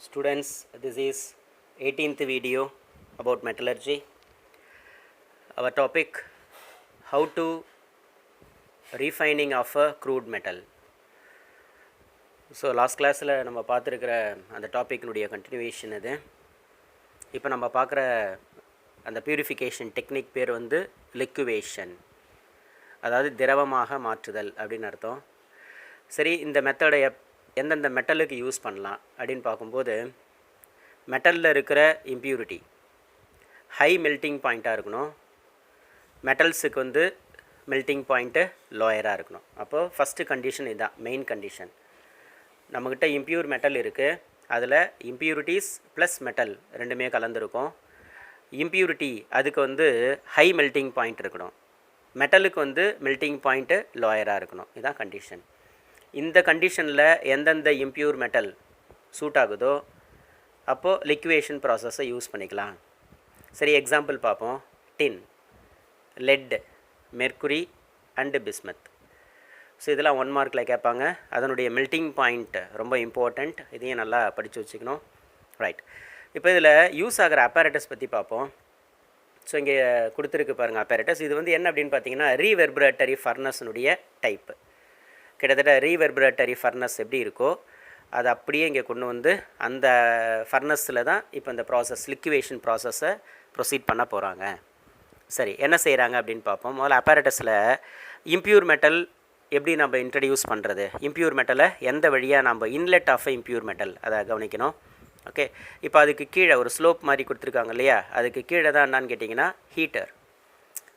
Students, this is 18th video about metallurgy. Our topic, how to refining of a crude metal. So last classல நம்ம பார்த்துருக்கிற அந்த டாபிக்னுடைய continuation இது. இப்போ நம்ம பார்க்குற அந்த பியூரிஃபிகேஷன் டெக்னிக் பேர் வந்து லிக்விவேஷன், அதாவது திரவமாக மாற்றுதல் அப்படின்னு அர்த்தம். சரி, இந்த மெத்தடை எந்தெந்த மெட்டலுக்கு யூஸ் பண்ணலாம் அப்படின்னு பார்க்கும்போது, மெட்டலில் இருக்கிற இம்ப்யூரிட்டி ஹை மெல்ட்டிங் பாயிண்ட்டாக இருக்கணும். மெட்டல்ஸுக்கு வந்து மெல்ட்டிங் பாயிண்ட்டு லோயராக இருக்கணும். அப்போது ஃபஸ்ட்டு கண்டிஷன் இதுதான், மெயின் கண்டிஷன். நம்மக்கிட்ட இம்ப்யூர் மெட்டல் இருக்குது, அதில் இம்ப்யூரிட்டிஸ் ப்ளஸ் மெட்டல் ரெண்டுமே கலந்துருக்கும். இம்ப்யூரிட்டி அதுக்கு வந்து ஹை மெல்ட்டிங் பாயிண்ட் இருக்கணும், மெட்டலுக்கு வந்து மெல்ட்டிங் பாயிண்ட்டு லோயராக இருக்கணும். இதுதான் கண்டிஷன். இந்த கண்டிஷனில் எந்தெந்த இம்ப்யூர் மெட்டல் சூட் ஆகுதோ அப்போது லிக்விவேஷன் ப்ராசஸை யூஸ் பண்ணிக்கலாம். சரி, எக்ஸாம்பிள் பார்ப்போம். Tin, lead, mercury and bismuth. So இதெல்லாம் 1 மார்க்கில் கேட்பாங்க. அதனுடைய மெல்ட்டிங் பாயிண்ட் ரொம்ப இம்பார்ட்டண்ட், இதையும் நல்லா படித்து வச்சுக்கணும். ரைட், இப்போ இதில் யூஸ் ஆகிற அப்பேரட்டஸ் பற்றி பார்ப்போம். ஸோ இங்கே கொடுத்துருக்கு பாருங்கள் அப்பேரட்டஸ். இது வந்து என்ன அப்படின்னு பார்த்தீங்கன்னா, ரீவெர்பரேட்டரி ஃபர்னஸ்னுடைய டைப்பு. கிட்டத்தட்ட ரீவெர்பரேட்டரி ஃபர்னஸ் எப்படி இருக்கோ அது அப்படியே இங்கே கொண்டு வந்து அந்த ஃபர்னஸில் தான் இப்போ இந்த ப்ராசஸ் லிக்விவேஷன் ப்ராசஸை ப்ரொசீட் பண்ண போகிறாங்க. சரி, என்ன செய்கிறாங்க அப்படின்னு பார்ப்போம். முதல்ல அப்பேரட்டஸில் இம்ப்யூர் மெட்டல் எப்படி நம்ம இன்ட்ரடியூஸ் பண்ணுறது, இம்ப்யூர் மெட்டலை எந்த வழியாக நம்ம இன்லெட் ஆஃப் இம்ப்யூர் மெட்டல் அதை கவனிக்கணும். ஓகே, இப்போ அதுக்கு கீழே ஒரு ஸ்லோப் மாதிரி கொடுத்துருக்காங்க இல்லையா, அதுக்கு கீழே தான் என்னான்னு கேட்டிங்கன்னா ஹீட்டர்,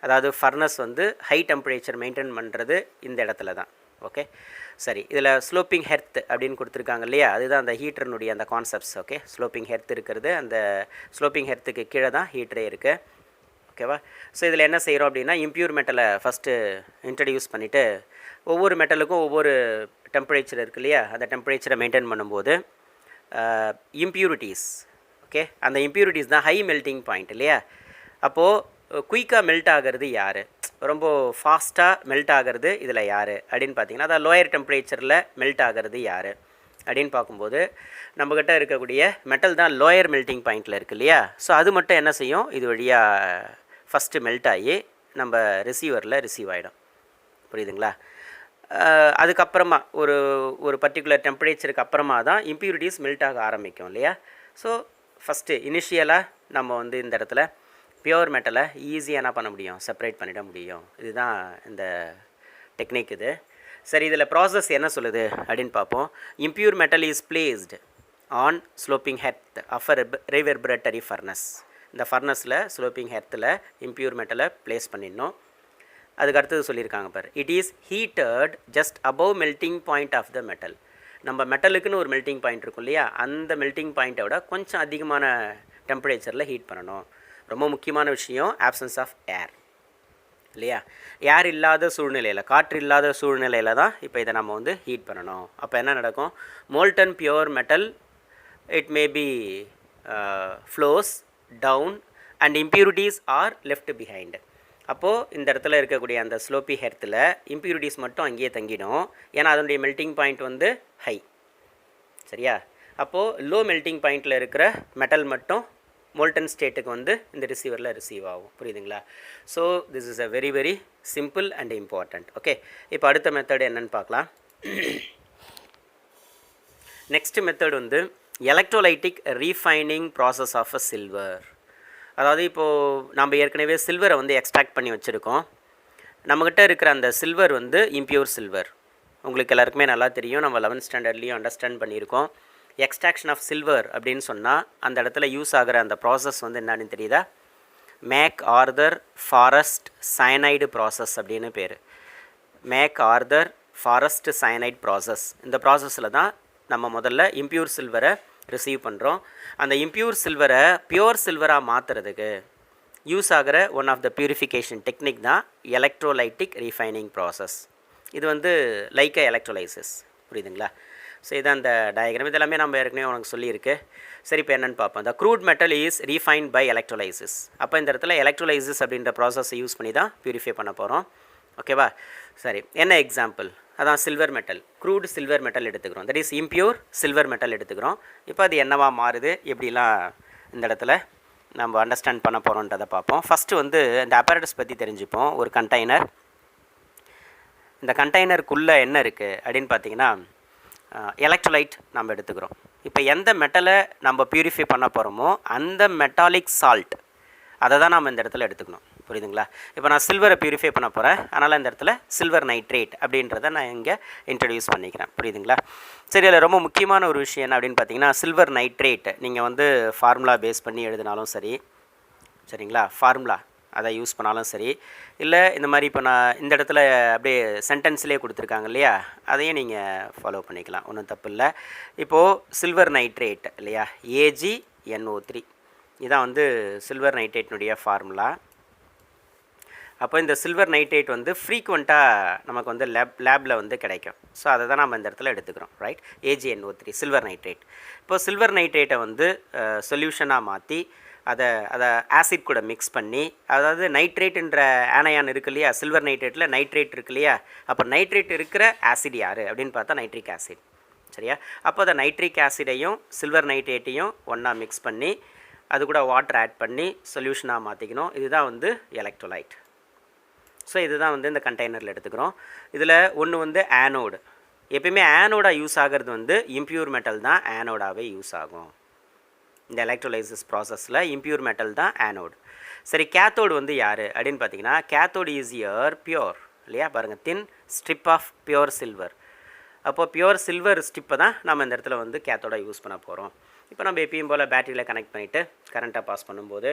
அதாவது ஃபர்னஸ் வந்து ஹை டெம்பரேச்சர் மெயின்டைன் பண்ணுறது இந்த இடத்துல தான். ஓகே, சரி, இதில் ஸ்லோப்பிங் ஹெர்த் அப்படின்னு கொடுத்துருக்காங்க இல்லையா, அதுதான் அந்த ஹீட்டர்னுடைய அந்த கான்செப்ட்ஸ். ஓகே, ஸ்லோப்பிங் ஹெர்த் இருக்கிறது, அந்த ஸ்லோப்பிங் ஹெர்த்துக்கு கீழே தான் ஹீட்டரே இருக்குது. ஓகேவா? ஸோ இதில் என்ன செய்கிறோம் அப்படின்னா, இம்ப்யூர் மெட்டலை ஃபஸ்ட்டு இன்ட்ரடியூஸ் பண்ணிவிட்டு ஒவ்வொரு மெட்டலுக்கும் ஒவ்வொரு டெம்பரேச்சர் இருக்குது இல்லையா, அந்த டெம்பரேச்சரை மெயின்டைன் பண்ணும்போது இம்ப்யூரிட்டிஸ், ஓகே, அந்த இம்ப்யூரிட்டிஸ் தான் ஹை மெல்ட்டிங் பாயிண்ட் இல்லையா. அப்போது குயிக்காக மெல்ட் ஆகிறது யார், ரொம்ப ஃபாஸ்ட்டாக மெல்ட் ஆகிறது இதில் யார் அப்படின்னு பார்த்தீங்கன்னா, அதாவது லோயர் டெம்பரேச்சரில் மெல்ட் ஆகிறது யார் அப்படின்னு பார்க்கும்போது நம்மக்கிட்ட இருக்கக்கூடிய மெட்டல் தான் லோயர் மெல்ட்டிங் பாயிண்டில் இருக்குது இல்லையா. ஸோ அது மட்டும் என்ன செய்யும், இது வழியாக ஃபஸ்ட்டு மெல்ட் ஆகி நம்ம ரிசீவரில் ரிசீவ் ஆகிடும். புரியுதுங்களா? அதுக்கப்புறமா ஒரு பர்டிகுலர் டெம்பரேச்சருக்கு அப்புறமா தான் இம்ப்யூரிட்டிஸ் மெல்ட் ஆக ஆரம்பிக்கும் இல்லையா. ஸோ ஃபஸ்ட்டு இனிஷியலாக நம்ம வந்து இந்த இடத்துல பியோர் மெட்டலை ஈஸியாக என்ன பண்ண முடியும், செப்பரேட் பண்ணிட முடியும். இதுதான் இந்த டெக்னிக் இது. சரி, இதில் ப்ராசஸ் என்ன சொல்லுது அப்படின்னு பார்ப்போம். Impure metal is placed on sloping hearth of a reverberatory furnace. இந்த ஃபர்னஸில் ஸ்லோப்பிங் ஹெர்த்தில் இம்ப்யூர் மெட்டலை ப்ளேஸ் பண்ணிடணும். அதுக்கு அடுத்தது சொல்லியிருக்காங்க பாரு, it is heated just above melting point of the metal. நம்ம மெட்டலுக்குன்னு ஒரு மெல்ட்டிங் பாயிண்ட் இருக்கும் இல்லையா, அந்த மெல்ட்டிங் பாயிண்ட்டை விட கொஞ்சம் அதிகமான டெம்பரேச்சரில் ஹீட் பண்ணணும். ரொம்ப முக்கியமான விஷயம், ஆப்சன்ஸ் ஆஃப் ஏர் இல்லையா. ஏர் இல்லாத சூழ்நிலையில், காற்று இல்லாத சூழ்நிலையில் தான் இப்போ இதை நம்ம வந்து ஹீட் பண்ணணும். அப்போ என்ன நடக்கும், molten pure metal it may be flows down and impurities are left behind. அப்போது இந்த இடத்துல இருக்கக்கூடிய அந்த ஸ்லோப்பி ஹெர்த்தில் இம்ப்யூரிட்டிஸ் மட்டும் அங்கேயே தங்கிடும், ஏன்னா அதனுடைய மெல்ட்டிங் பாயிண்ட் வந்து ஹை. சரியா? அப்போது லோ மெல்ட்டிங் பாயிண்டில் இருக்கிற மெட்டல் மட்டும் மோல்டன் ஸ்டேட்டுக்கு வந்து இந்த ரிசீவரில் ரிசீவ் ஆகும். புரியுதுங்களா? So this is a very very simple and important. Okay, இப்போ அடுத்த மெத்தட் என்னன்னு பார்க்கலாம். நெக்ஸ்ட் மெத்தட் வந்து electrolytic refining process of a silver. அதாவது இப்போது நம்ம ஏற்கனவே சில்வரை வந்து எக்ஸ்ட்ராக்ட் பண்ணி வச்சுருக்கோம். நம்மக்கிட்ட இருக்கிற அந்த சில்வர் வந்து இம்ப்யூர் சில்வர். உங்களுக்கு எல்லாருக்குமே நல்லா தெரியும், நம்ம 11th ஸ்டாண்டர்ட்லேயும் அண்டர்ஸ்டாண்ட் பண்ணியிருக்கோம். எக்ஸ்ட்ராக்ஷன் ஆஃப் சில்வர் அப்படின்னு சொன்னால் அந்த இடத்துல யூஸ் ஆகிற அந்த ப்ராசஸ் வந்து என்னன்னு தெரியுதா, MacArthur Forrest cyanide process அப்படின்னு பேர். MacArthur Forrest cyanide process. இந்த ப்ராசஸில் தான் நம்ம முதல்ல இம்ப்யூர் சில்வரை ரிசீவ் பண்ணுறோம். அந்த இம்ப்யூர் சில்வரை பியோர் சில்வராக மாற்றுறதுக்கு யூஸ் ஆகிற one of the purification technique தான் எலக்ட்ரோலைட்டிக் ரீஃபைனிங் ப்ராசஸ். இது வந்து லைக் எலக்ட்ரோலைசிஸ். புரியுதுங்களா? ஸோ இதான் அந்த டயக்ராம். இதெல்லாமே நம்ம ஏற்கனவே உனக்கு சொல்லியிருக்கு. சரி, இப்போ என்னென்னு பார்ப்போம். The crude metal is refined by electrolysis. அப்போ இந்த இடத்துல எலக்ட்ரோலைசிஸ் அப்படின்ற ப்ராசஸை யூஸ் பண்ணி தான் பியூரிஃபை பண்ண போகிறோம். ஓகேவா? சரி, என்ன எக்ஸாம்பிள், அதான் silver metal, crude silver metal எடுத்துக்கிறோம். That is impure silver metal எடுத்துக்கிறோம். இப்போ அது என்னவா மாறுது, எப்படிலாம் இந்த இடத்துல நம்ம அண்டர்ஸ்டாண்ட் பண்ண போகிறோன்றதை பார்ப்போம். ஃபஸ்ட்டு வந்து இந்த அப்பரேட்டஸ் பற்றி தெரிஞ்சுப்போம். ஒரு கண்டெய்னர், இந்த கண்டெய்னருக்குள்ளே என்ன இருக்குது அப்படின்னு பார்த்தீங்கன்னா எலக்ட்ரோலைட் நம்ம எடுத்துக்கிறோம். இப்போ எந்த மெட்டலை நம்ம பியூரிஃபை பண்ண போகிறோமோ அந்த மெட்டாலிக் சால்ட் அதை தான் நம்ம இந்த இடத்துல எடுத்துக்கணும். புரியுதுங்களா? இப்போ நான் சில்வரை பியூரிஃபை பண்ண போகிறேன், அதனால் இந்த இடத்துல சில்வர் நைட்ரேட் அப்படின்றத நான் இங்கே இன்ட்ரடியூஸ் பண்ணிக்கிறேன். புரியுதுங்களா? சரி, அதில் ரொம்ப முக்கியமான ஒரு விஷயம் என்ன அப்படின்னு பார்த்தீங்கன்னா சில்வர் நைட்ரேட் நீங்கள் வந்து ஃபார்முலா பேஸ் பண்ணி எழுதினாலும் சரி, சரிங்களா, ஃபார்முலா அதை யூஸ் பண்ணாலும் சரி, இல்லை இந்த மாதிரி இப்போ நான் இந்த இடத்துல அப்படியே சென்டென்ஸ்லேயே கொடுத்துருக்காங்க இல்லையா, அதையும் நீங்கள் ஃபாலோ பண்ணிக்கலாம், ஒன்றும் தப்பு இல்லை. இப்போது சில்வர் நைட்ரேட் இல்லையா, AgNO3 இதான் வந்து சில்வர் நைட்ரேட்னுடைய ஃபார்முலா. அப்போ இந்த சில்வர் நைட்ரேட் வந்து ஃப்ரீக்வெண்ட்டாக நமக்கு வந்து லேபில் வந்து கிடைக்கும். ஸோ அதை தான் நம்ம இந்த இடத்துல எடுத்துக்கிறோம். Right, AgNO3 silver nitrate. இப்போ சில்வர் நைட்ரேட்டை வந்து சொல்யூஷனாக மாற்றி அதை ஆசிட் கூட மிக்ஸ் பண்ணி, அதாவது நைட்ரேட்டுன்ற ஆனயான் இருக்கு இல்லையா, சில்வர் நைட்ரேட்டில் நைட்ரேட் இருக்கு இல்லையா, அப்போ நைட்ரேட் இருக்கிற ஆசிட் யார் அப்படின்னு பார்த்தா நைட்ரிக் ஆசிட். சரியா? அப்போ அந்த நைட்ரிக் ஆசிடையும் சில்வர் நைட்ரேட்டையும் ஒன்றா மிக்ஸ் பண்ணி அது கூட வாட்டர் ஆட் பண்ணி சொல்யூஷனாக மாற்றிக்கணும். இதுதான் வந்து எலக்ட்ரோலைட். ஸோ இதுதான் வந்து இந்த கண்டெய்னரில் எடுத்துக்கிறோம். இதில் ஒன்று வந்து ஆனோடு. எப்பயுமே ஆனோடாக யூஸ் ஆகிறது வந்து இம்ப்யூர் மெட்டல் தான் ஆனோடாகவே யூஸ் ஆகும். இந்த எலக்ட்ரோலைசிஸ் ப்ராசஸில் இம்ப்யூர் மெட்டல் தான் ஆனோடு. சரி, கேத்தோடு வந்து யார் அப்படின்னு பார்த்தீங்கன்னா கேத்தோடு இஸ் யர் பியோர் இல்லையா, பாருங்கள், தின் ஸ்ட்ரிப் ஆஃப் பியோர் சில்வர். அப்போது பியோர் சில்வர் ஸ்ட்ரிப்பை தான் நம்ம இந்த இடத்துல வந்து கேத்தோட யூஸ் பண்ண போகிறோம். இப்போ நம்ம எப்பயும் போல் பேட்டரியில் கனெக்ட் பண்ணிவிட்டு கரண்ட்டை பாஸ் பண்ணும்போது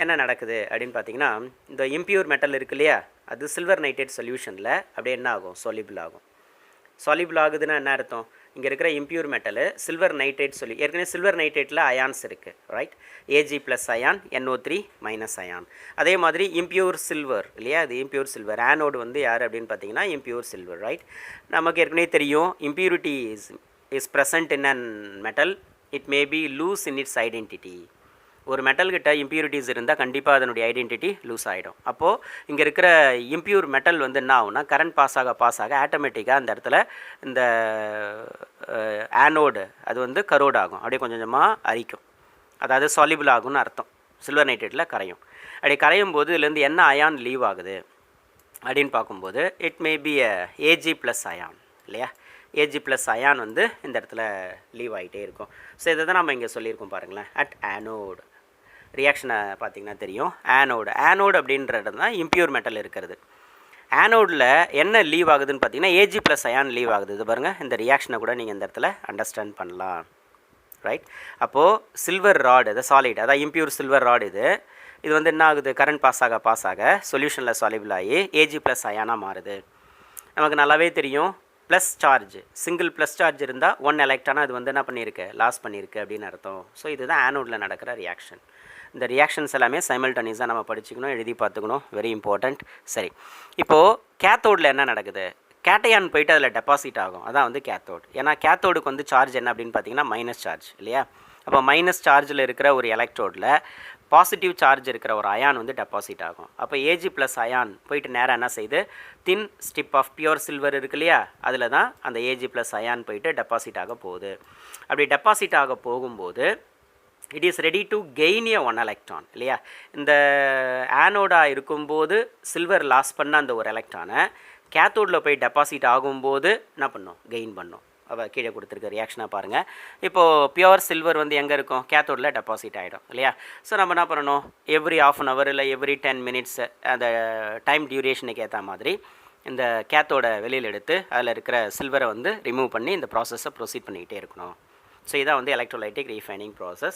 என்ன நடக்குது அப்படின்னு பார்த்தீங்கன்னா இந்த இம்ப்யூர் மெட்டல் இருக்கு இல்லையா, அது சில்வர் நைட்ரேட் சொல்யூஷனில் அப்படியே என்ன ஆகும், சொலிபிள் ஆகும். சொலிபிள் ஆகுதுன்னா என்ன அர்த்தம், இங்கே இருக்கிற இம்ப்யூர் மெட்டலு சில்வர் நைட்ரேட் சொல்லி, ஏற்கனவே சில்வர் நைட்ரேட்டில் அயான்ஸ் இருக்குது. Right, Ag plus ion, NO3 minus ion. அதே மாதிரி இம்ப்யூர் சில்வர் இல்லையா, அது இம்ப்யூர் சில்வர். ஆனோடு வந்து யார் அப்படின்னு பார்த்தீங்கன்னா இம்ப்யூர் சில்வர். ரைட், நமக்கு ஏற்கனவே தெரியும் impurity is present in an metal, it may be lose in its identity. ஒரு மெட்டல்கிட்ட இம்ப்யூரிட்டிஸ் இருந்தால் கண்டிப்பாக அதனுடைய ஐடென்டிட்டி லூஸ் ஆகிடும். அப்போது இங்கே இருக்கிற இம்ப்யூர் மெட்டல் வந்து என்ன ஆகும்னா கரண்ட் பாஸ் ஆக ஆட்டோமேட்டிக்காக அந்த இடத்துல இந்த ஆனோடு அது வந்து கரோடு ஆகும், அப்படியே கொஞ்சம் கொஞ்சமாக அரிக்கும், அதாவது சாலிபிள் ஆகும்னு அர்த்தம். சில்வர் நைட்ரேட்டில் கரையும். அப்படி கரையும் போது இதுலேருந்து என்ன அயான் லீவ் ஆகுது அப்படின்னு பார்க்கும்போது it may be Ag plus ion இல்லையா, Ag ப்ளஸ் அயான் வந்து இந்த இடத்துல லீவ் ஆகிட்டே இருக்கும். ஸோ இதை தான் நம்ம இங்கே சொல்லியிருக்கோம் பாருங்களேன். அட் ஆனோடு ரியாக்ஷனை பார்த்திங்கன்னா தெரியும். ஆனோடு அப்படின்றது தான் இம்ப்யூர் மெட்டல் இருக்கிறது. ஆனோடில் என்ன லீவ் ஆகுதுன்னு பார்த்தீங்கன்னா Ag ப்ளஸ் அயான் லீவ் ஆகுது. இது பாருங்கள், இந்த ரியாக்ஷனை கூட நீங்கள் இந்த இடத்துல அண்டர்ஸ்டாண்ட் பண்ணலாம். ரைட், அப்போது சில்வர் ராடு, அது சாலிட், அதான் இம்ப்யூர் சில்வர் ராடு இது வந்து என்ன ஆகுது, கரண்ட் பாஸ் ஆக சொல்யூஷனில் சாலிபிள் ஆகி Ag ப்ளஸ் அயானாக மாறுது. நமக்கு நல்லாவே தெரியும் plus charge, single plus charge இருந்தால் 1 எலக்ட்ரானாக அது வந்து என்ன பண்ணியிருக்கு, லாஸ் பண்ணியிருக்கு அப்படின்னு அர்த்தம். ஸோ இதுதான் ஆனோடில் நடக்கிற ரியாக்ஷன். இந்த ரியாக்ஷன்ஸ் எல்லாமே சைமல்டனிஸாக நம்ம படிச்சுக்கணும், எழுதி பார்த்துக்கணும், வெரி இம்பார்ட்டண்ட். சரி, இப்போது கேத்தோடில் என்ன நடக்குது, கேட்டையான் போயிட்டு அதில் டெபாசிட் ஆகும், அதான் வந்து கேத்தோடு. ஏன்னா கேத்தோடுக்கு வந்து சார்ஜ் என்ன அப்படின்னு பார்த்தீங்கன்னா மைனஸ் சார்ஜ் இல்லையா. அப்போ மைனஸ் சார்ஜில் இருக்கிற ஒரு எலக்ட்ரோடில் பாசிட்டிவ் சார்ஜ் இருக்கிற ஒரு அயான் வந்து டெபாசிட் ஆகும். அப்போ Ag ப்ளஸ் அயான் போயிட்டு நேராக என்ன செய்யுது, தின் ஸ்ட்ரிப் ஆஃப் பியூர் சில்வர் இருக்கு இல்லையா, அதில் தான் அந்த Ag ப்ளஸ் அயான் போயிட்டு டெபாசிட் ஆக போகுது. அப்படி டெபாசிட் ஆக போகும்போது it is ready to gain a 1 electron இல்லையா. இந்த ஆனோடாக இருக்கும்போது சில்வர் லாஸ் பண்ண அந்த ஒரு எலக்ட்ரானை கேத்தோடில் போய் டெபாசிட் ஆகும்போது என்ன பண்ணும், கெயின் பண்ணும். அவள் கீழே கொடுத்துருக்க ரியாக்ஷனாக பாருங்கள். இப்போது பியூர் சில்வர் வந்து எங்கே இருக்கும், கேத்தோடில் டெபாசிட் ஆகிடும் இல்லையா. ஸோ நம்ம என்ன பண்ணணும், எவ்ரி ½ அன் ஹவர் இல்லை எவ்ரி 10 மினிட்ஸ் அந்த டைம் டியூரேஷனுக்கு ஏற்ற மாதிரி இந்த கேத்தோட வெளியில் எடுத்து அதில் இருக்கிற சில்வரை வந்து ரிமூவ் பண்ணி இந்த ப்ராசஸை ப்ரொசீட் பண்ணிக்கிட்டே இருக்கணும். ஸோ இதான் வந்து எலக்ட்ரோலைட்டிக் ரீஃபைனிங் ப்ராசஸ்.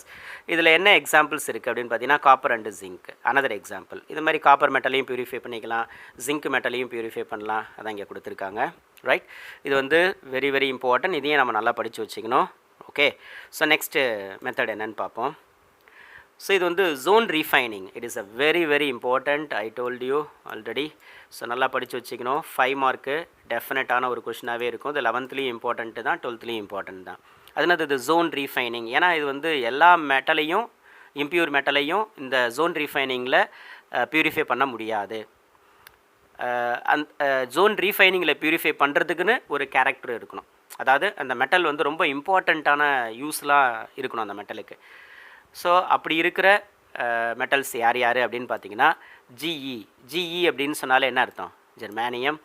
இதில் என்ன எக்ஸாம்பிள்ஸ் இருக்குது அப்படின்னு பார்த்தீங்கன்னா copper and zinc another example. இது மாதிரி காப்பர் மெட்டலையும் பியூரிஃபை பண்ணிக்கலாம், ஜிங்க் மெட்டலையும் பியூரிஃபை பண்ணலாம், அதான் இங்கே கொடுத்துருக்காங்க. ரைட், இது வந்து வெரி வெரி இம்பார்ட்டன்ட், இதையும் நம்ம நல்லா படித்து வச்சுக்கணும். ஓகே, ஸோ நெக்ஸ்ட்டு மெத்தட் என்னன்னு பார்ப்போம். ஸோ இது வந்து zone refining, it is a very very important, I told you already. So நல்லா படித்து வச்சுக்கணும். 5 மார்க்கு டெஃபினட்டான ஒரு கொஷினாகவே இருக்கும். இது 11லேயும் இம்பார்ட்டண்ட்டு தான், 12லேயும் இம்பார்ட்டன்ட் தான். அதனால இது ஜோன் ரீஃபைனிங், ஏன்னா இது வந்து எல்லா மெட்டலையும் இம்ப்யூர் மெட்டலையும் இந்த ஜோன் ரீஃபைனிங்கில் பியூரிஃபை பண்ண முடியாது. ஜோன் ரீஃபைனிங்கில் பியூரிஃபை பண்ணுறதுக்குன்னு ஒரு கேரக்டர் இருக்கணும். அதாவது அந்த மெட்டல் வந்து ரொம்ப இம்பார்ட்டண்ட்டான யூஸ்லாம் இருக்கணும் அந்த மெட்டலுக்கு. ஸோ அப்படி இருக்கிற மெட்டல்ஸ் யார் யார் அப்படின்னு பார்த்தீங்கன்னா ஜிஇ அப்படின்னு சொன்னாலே என்ன அர்த்தம்? ஜெர்மானியம்.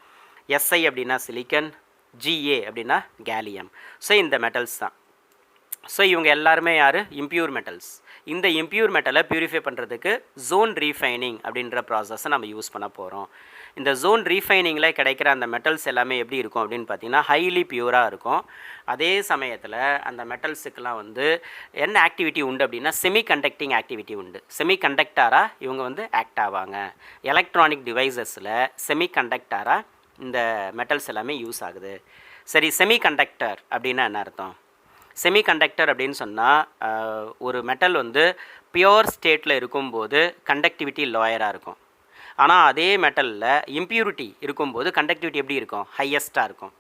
எஸ்ஐ அப்படின்னா சிலிக்கன். ஜிஏ அப்படின்னா கேலியம். ஸோ இந்த மெட்டல்ஸ் தான். ஸோ இவங்க எல்லாருமே யார்? Impure metals. இந்த இம்ப்யூர் மெட்டலை பியூரிஃபை பண்ணுறதுக்கு ஜோன் ரீஃபைனிங் அப்படின்ற ப்ராசஸை நம்ம யூஸ் பண்ண போகிறோம். இந்த ஜோன் ரீஃபைனிங்கில் கிடைக்கிற அந்த மெட்டல்ஸ் எல்லாமே எப்படி இருக்கும் அப்படின்னு பார்த்தீங்கன்னா ஹைலி பியூராக இருக்கும். அதே சமயத்தில் அந்த மெட்டல்ஸுக்கெல்லாம் வந்து என்ன ஆக்டிவிட்டி உண்டு அப்படின்னா செமி கண்டக்டிங் ஆக்டிவிட்டி உண்டு. செமி கண்டக்டாராக இவங்க வந்து ஆக்ட் ஆவாங்க. எலக்ட்ரானிக் டிவைசஸில் செமி கண்டக்டாராக இந்த மெட்டல்ஸ் எல்லாமே யூஸ் ஆகுது. சரி, செமி கண்டக்டர் அப்படின்னா என்ன அர்த்தம்? செமி கண்டக்டர் அப்படின்னு சொன்னால் ஒரு மெட்டல் வந்து பியோர் ஸ்டேட்டில் இருக்கும்போது கண்டக்டிவிட்டி லோயராக இருக்கும். ஆனால் அதே மெட்டலில் இம்ப்யூரிட்டி இருக்கும்போது கண்டக்டிவிட்டி எப்படி இருக்கும்? ஹையஸ்ட்டாக இருக்கும்.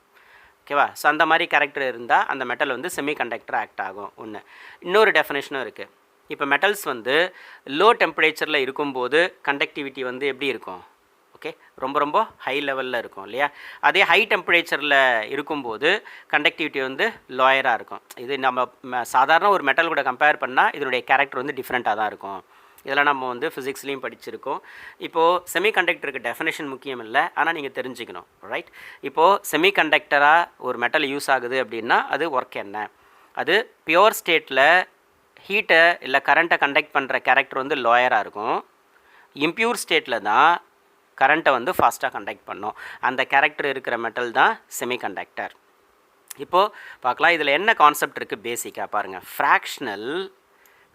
ஓகேவா? ஸோ அந்த மாதிரி கேரக்டர் இருந்தால் அந்த மெட்டல் வந்து செமி கண்டக்டர் ஆக்ட் ஆகும். ஒன்று. இன்னொரு டெஃபினேஷனும் இருக்குது. இப்போ மெட்டல்ஸ் வந்து லோ டெம்பரேச்சரில் இருக்கும்போது கண்டக்டிவிட்டி வந்து எப்படி இருக்கும்? ஓகே, ரொம்ப ரொம்ப ஹை லெவலில் இருக்கும் இல்லையா? அதே ஹை டெம்பரேச்சரில் இருக்கும்போது கண்டக்டிவிட்டி வந்து லோயராக இருக்கும். இது நம்ம சாதாரண ஒரு மெட்டல் கூட கம்பேர் பண்ணால் இதனுடைய கேரக்டர் வந்து டிஃப்ரெண்ட்டாக தான் இருக்கும். இதெல்லாம் நம்ம வந்து ஃபிசிக்ஸ்லேயும் படிச்சிருக்கோம். இப்போது செமிகண்டக்டருக்கு டெஃபினேஷன் முக்கியம் இல்லை, ஆனால் நீங்கள் தெரிஞ்சுக்கணும். ரைட்? இப்போது செமிகண்டக்டராக ஒரு மெட்டல் யூஸ் ஆகுது அப்படின்னா அது ஒர்க் என்ன? அது பியோர் ஸ்டேட்டில் ஹீட்டை இல்லை கரண்ட்டை கண்டக்ட் பண்ணுற கேரக்டர் வந்து லோயராக இருக்கும். இம்ப்யூர் ஸ்டேட்டில் தான் கரண்ட்டை வந்து ஃபாஸ்ட்டாக கண்டக்ட் பண்ணும். அந்த கேரக்டர் இருக்கிற மெட்டல் தான் செமிகண்டக்டர். இப்போது பார்க்கலாம் இதில் என்ன கான்செப்ட் இருக்குது பேசிக்காக பாருங்கள். ஃப்ராக்ஷனல்